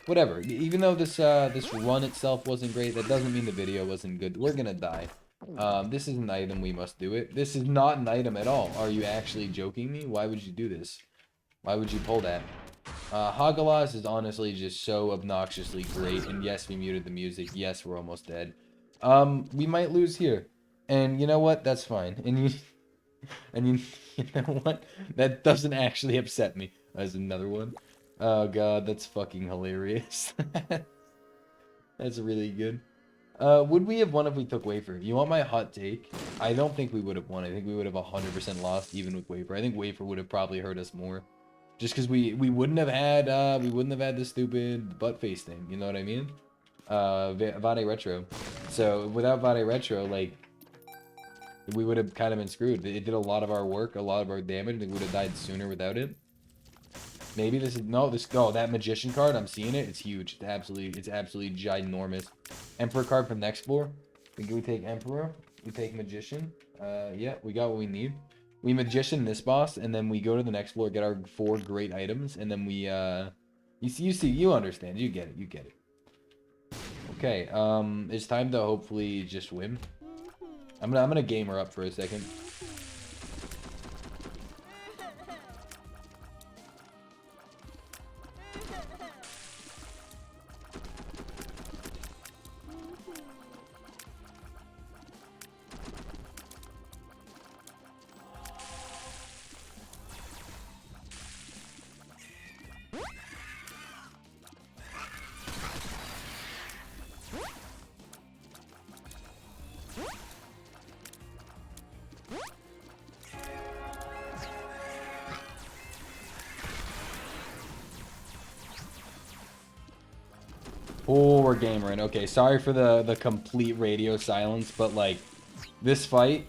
whatever. Even though this run itself wasn't great, that doesn't mean the video wasn't good. We're gonna die. This is an item, we must do it. This is not an item at all. Are you actually joking me? Why would you do this? Why would you pull that? Hagalas is honestly just so obnoxiously great, and yes, we muted the music, yes, we're almost dead. We might lose here, and you know what, that's fine, and you know what, that doesn't actually upset me. There's another one. Oh god, that's fucking hilarious. That's really good. Would we have won if we took Wafer? You want my hot take? I don't think we would have won. I think we would have 100% lost even with Wafer. I think Wafer would have probably hurt us more. Just because we wouldn't have had the stupid butt face thing, you know what I mean? Vade Retro. So without Vade Retro, like, we would have kind of been screwed. It did a lot of our work, a lot of our damage. We would have died sooner without it. Maybe this is that magician card. I'm seeing it. It's huge. It's absolutely ginormous. Emperor card from next floor. We take Emperor. We take magician. Yeah, we got what we need. We magician this boss, and then we go to the next floor, get our 4 great items, and then we, yeah, You understand. You get it. You get it. Okay, it's time to hopefully just win. I'm gonna game her up for a second. Oh, we're gamering. Okay, sorry for the complete radio silence, but like this fight,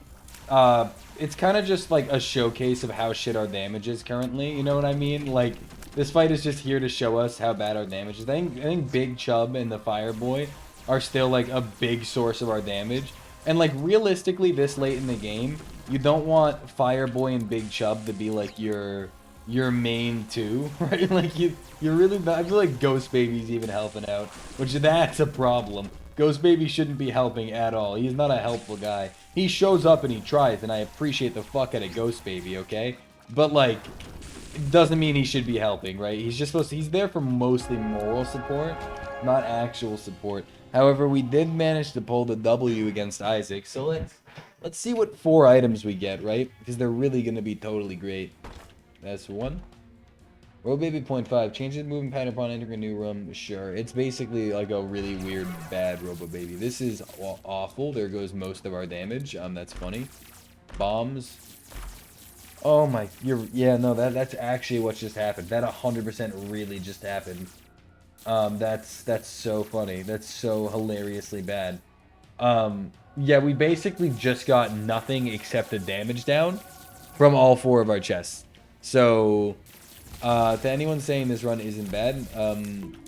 it's kind of just like a showcase of how shit our damage is currently. You know what I mean? Like this fight is just here to show us how bad our damage is. I think Big Chub and the Fireboy are still like a big source of our damage. And like realistically, this late in the game, you don't want Fireboy and Big Chub to be like your main two, right? Like you're really not, I feel like Ghost Baby's even helping out, which that's a problem. Ghost Baby shouldn't be helping at all. He's not a helpful guy. He shows up and he tries, and I appreciate the fuck out of Ghost Baby, okay? But like, it doesn't mean he should be helping, right? He's just supposed to, he's there for mostly moral support, not actual support. However, we did manage to pull the W against Isaac, so let's see what 4 items we get, right? Because they're really gonna be totally great. That's 1. Robo Baby 0.5. Change the movement pattern upon entering a new room. Sure. It's basically like a really weird, bad Robo Baby. This is awful. There goes most of our damage. That's funny. Bombs. Oh my. Yeah, no, that's actually what just happened. That 100% really just happened. That's so funny. That's so hilariously bad. Yeah, we basically just got nothing except a damage down from all 4 of our chests. So, to anyone saying this run isn't bad,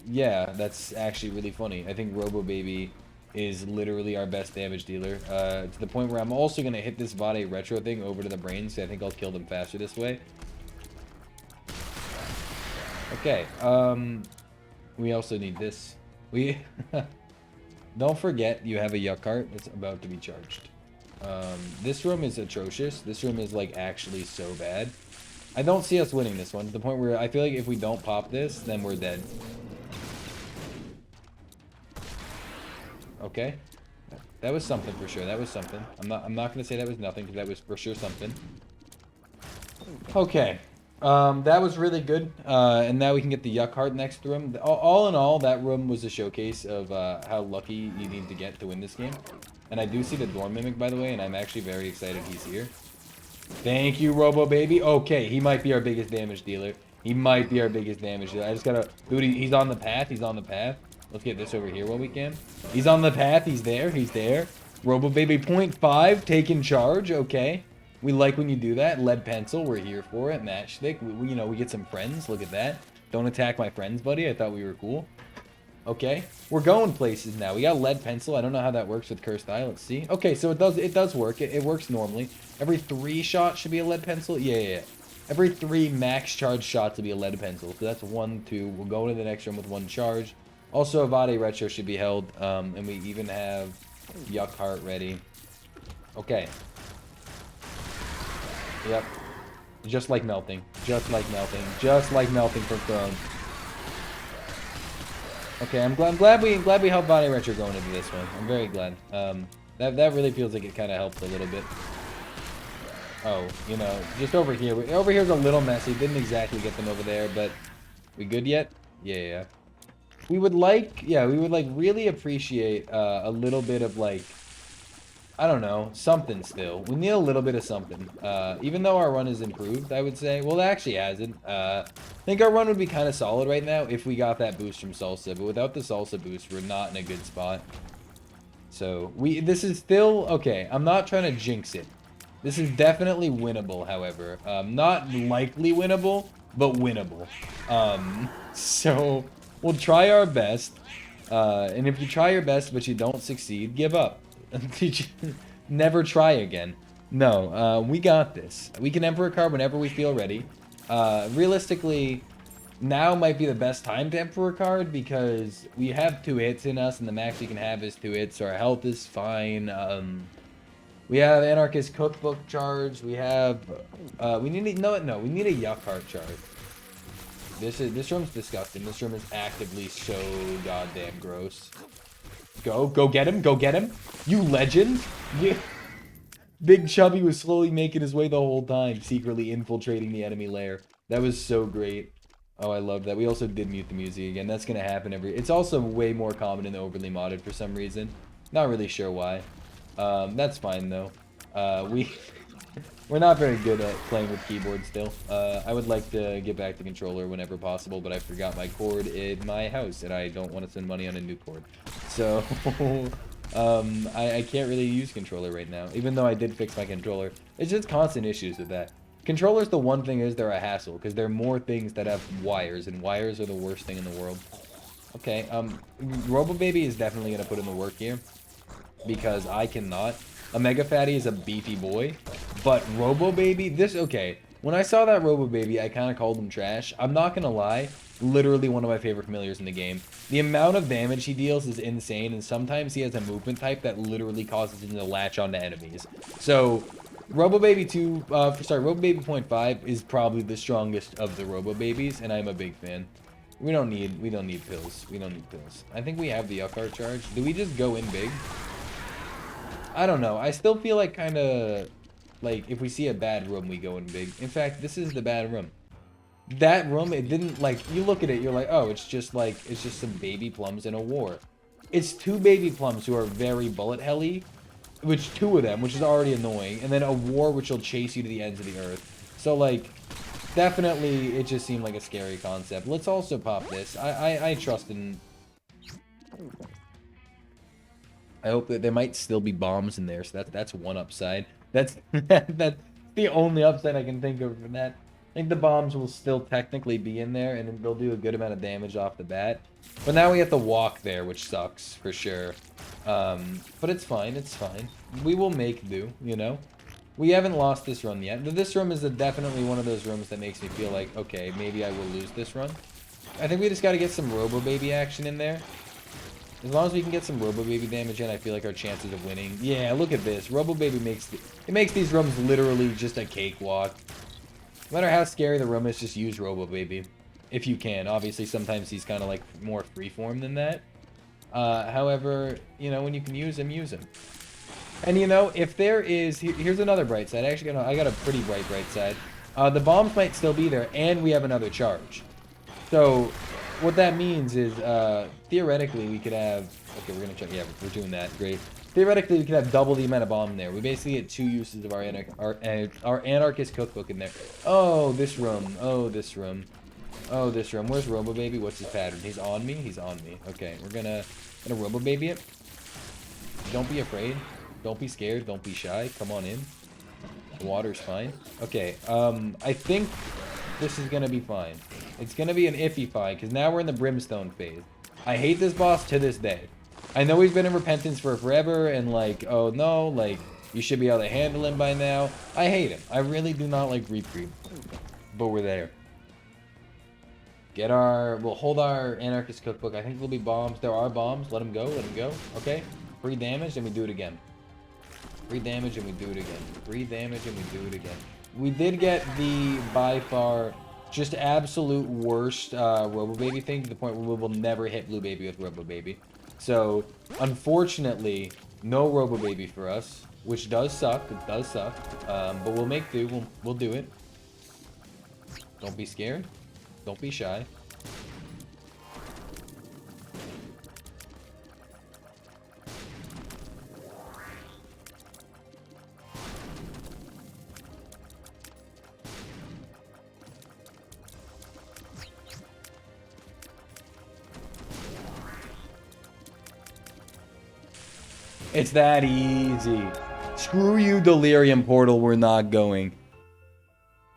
yeah, that's actually really funny. I think Robo Baby is literally our best damage dealer, to the point where I'm also going to hit this Vade Retro thing over to the brains, so I think I'll kill them faster this way. Okay, we also need this. Don't forget you have a Yuck Heart that's about to be charged. This room is atrocious. This room is, like, actually so bad. I don't see us winning this one, to the point where I feel like if we don't pop this, then we're dead. Okay. That was something for sure. That was something. I'm not gonna say that was nothing, because that was for sure something. Okay. That was really good. And now we can get the Yuck Heart next room. All in all, that room was a showcase of how lucky you need to get to win this game. And I do see the Dorm Mimic, by the way, and I'm actually very excited he's here. Thank you, Robo Baby. Okay, he might be our biggest damage dealer. He might be our biggest damage dealer. I just gotta... Dude, he's on the path. He's on the path. Let's get this over here while we can. He's on the path. He's there. He's there. Robo Baby 0.5, taking charge. Okay. We like when you do that. Lead Pencil, we're here for it. Matchstick, you know, we get some friends. Look at that. Don't attack my friends, buddy. I thought we were cool. Okay, we're going places now. We got Lead Pencil. I don't know how that works with Cursed Eye. Let's see. Okay, so it does work. It works normally. Every 3 shots should be a Lead Pencil. Yeah. Every 3 max charge shots will be a Lead Pencil. So that's 1, 2. We'll go into the next room with 1 charge. Also, a Vade Retro should be held. And we even have Yuck Heart ready. Okay. Yep. Just like melting. Just like melting. Just like melting from Throne. Okay, I'm glad we helped Vade Retro going into this one. I'm very glad. That really feels like it kind of helped a little bit. Oh, you know, just over here. Over here's a little messy. Didn't exactly get them over there, but we good yet? Yeah. We would like really appreciate a little bit of like, I don't know, something still. We need a little bit of something. Even though our run is improved, I would say. Well, it actually hasn't. I think our run would be kind of solid right now if we got that boost from Salsa. But without the Salsa boost, we're not in a good spot. So, this is still... Okay, I'm not trying to jinx it. This is definitely winnable, however. Not likely winnable, but winnable. So, we'll try our best. And if you try your best but you don't succeed, give up. Never try again. No, we got this. We can Emperor card whenever we feel ready. Realistically, now might be the best time to Emperor card because we have 2 hits in us, and the max we can have is 2 hits, so our health is fine. We have Anarchist Cookbook charge. We have, we need we need a Yuck Heart charge. This room's disgusting. This room is actively so goddamn gross. Go get him, go get him. You legend. You... Big Chubby was slowly making his way the whole time, secretly infiltrating the enemy lair. That was so great. Oh, I love that. We also did mute the music again. That's gonna happen it's also way more common in the overly modded for some reason. Not really sure why. That's fine though. We're not very good at playing with keyboard still. I would like to get back to controller whenever possible, but I forgot my cord in my house, and I don't want to spend money on a new cord. So, I can't really use controller right now, even though I did fix my controller. It's just constant issues with that. Controllers, the one thing is they're a hassle, because they're more things that have wires, and wires are the worst thing in the world. Okay, Robobaby is definitely going to put in the work here, because I cannot. Omega Fatty is a beefy boy, but Robobaby, okay. When I saw that Robobaby, I kind of called him trash. I'm not going to lie, literally one of my favorite familiars in the game. The amount of damage he deals is insane, and sometimes he has a movement type that literally causes him to latch onto enemies. So, Robobaby Robobaby 0.5 is probably the strongest of the Robobabies, and I'm a big fan. We don't need pills. We don't need pills. I think we have the Yuck Heart charge. Do we just go in big? I don't know. I still feel like kind of like if we see a bad room, we go in big. In fact, this is the bad room. That room, it didn't like, you look at it, you're like, oh, it's just some baby plums in a war. It's 2 baby plums who are very bullet helly, which 2 of them, which is already annoying, and then a war which will chase you to the ends of the earth. So like, definitely, it just seemed like a scary concept. Let's also pop this. I trust in... I hope that there might still be bombs in there, so that's one upside. That's the only upside I can think of for that. I think the bombs will still technically be in there, and they'll do a good amount of damage off the bat. But now we have to walk there, which sucks, for sure. But it's fine, it's fine. We will make do, you know? We haven't lost this run yet. This room is definitely one of those rooms that makes me feel like, okay, maybe I will lose this run. I think we just gotta get some Robobaby action in there. As long as we can get some Robobaby damage in, I feel like our chances of winning... Yeah, look at this. Robobaby makes these rooms literally just a cakewalk. No matter how scary the room is, just use Robobaby. If you can. Obviously, sometimes he's kind of like more freeform than that. However, you know, when you can use him, use him. And you know, if there is... Here's another bright side. Actually, I got a pretty bright side. The bombs might still be there, and we have another charge. So... what that means is, theoretically, we could have... Okay, we're gonna check. Yeah, we're doing that. Great. Theoretically, we could have double the amount of bomb there. We basically get 2 uses of our Anarchist Cookbook in there. Oh, this room. Oh, this room. Oh, this room. Where's Robobaby? What's his pattern? He's on me? He's on me. Okay, we're gonna Robobaby it. Don't be afraid. Don't be scared. Don't be shy. Come on in. The water's fine. Okay, I think this is gonna be fine. It's gonna be an iffy fight, because now we're in the Brimstone phase. I hate this boss to this day. I know he's been in Repentance for forever, and like, oh no, like, you should be able to handle him by now. I hate him. I really do not like Reap Creep. But we're there. We'll hold our Anarchist Cookbook. I think there'll be bombs. There are bombs. Let him go, let him go. Okay. Free damage, and we do it again. Free damage, and we do it again. Free damage, and we do it again. We did get the, by far... just absolute worst Robobaby thing, to the point where we will never hit Blue Baby with Robobaby. So, unfortunately, no Robobaby for us, which does suck. It does suck. But we'll make do. We'll do it. Don't be scared. Don't be shy. It's that easy. Screw you, Delirium Portal, we're not going.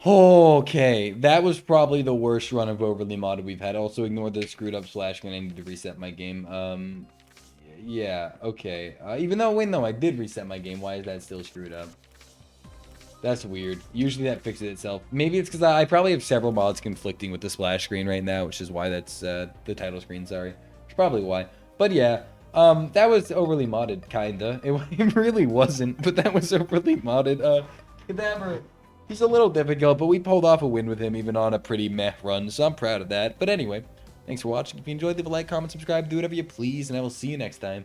Okay, that was probably the worst run of Overly Modded we've had. Also, ignore the screwed up slash when I need to reset my game. Yeah, okay. Even though, wait, no, I did reset my game. Why is that still screwed up? That's weird. Usually that fixes itself. Maybe it's because I probably have several mods conflicting with the splash screen right now, which is why that's the title screen, sorry. It's probably why. But yeah, that was overly modded, kinda. It really wasn't, but that was overly modded. Cadaver, he's a little difficult, but we pulled off a win with him even on a pretty meh run, so I'm proud of that. But anyway, thanks for watching. If you enjoyed, leave a like, comment, subscribe, do whatever you please, and I will see you next time.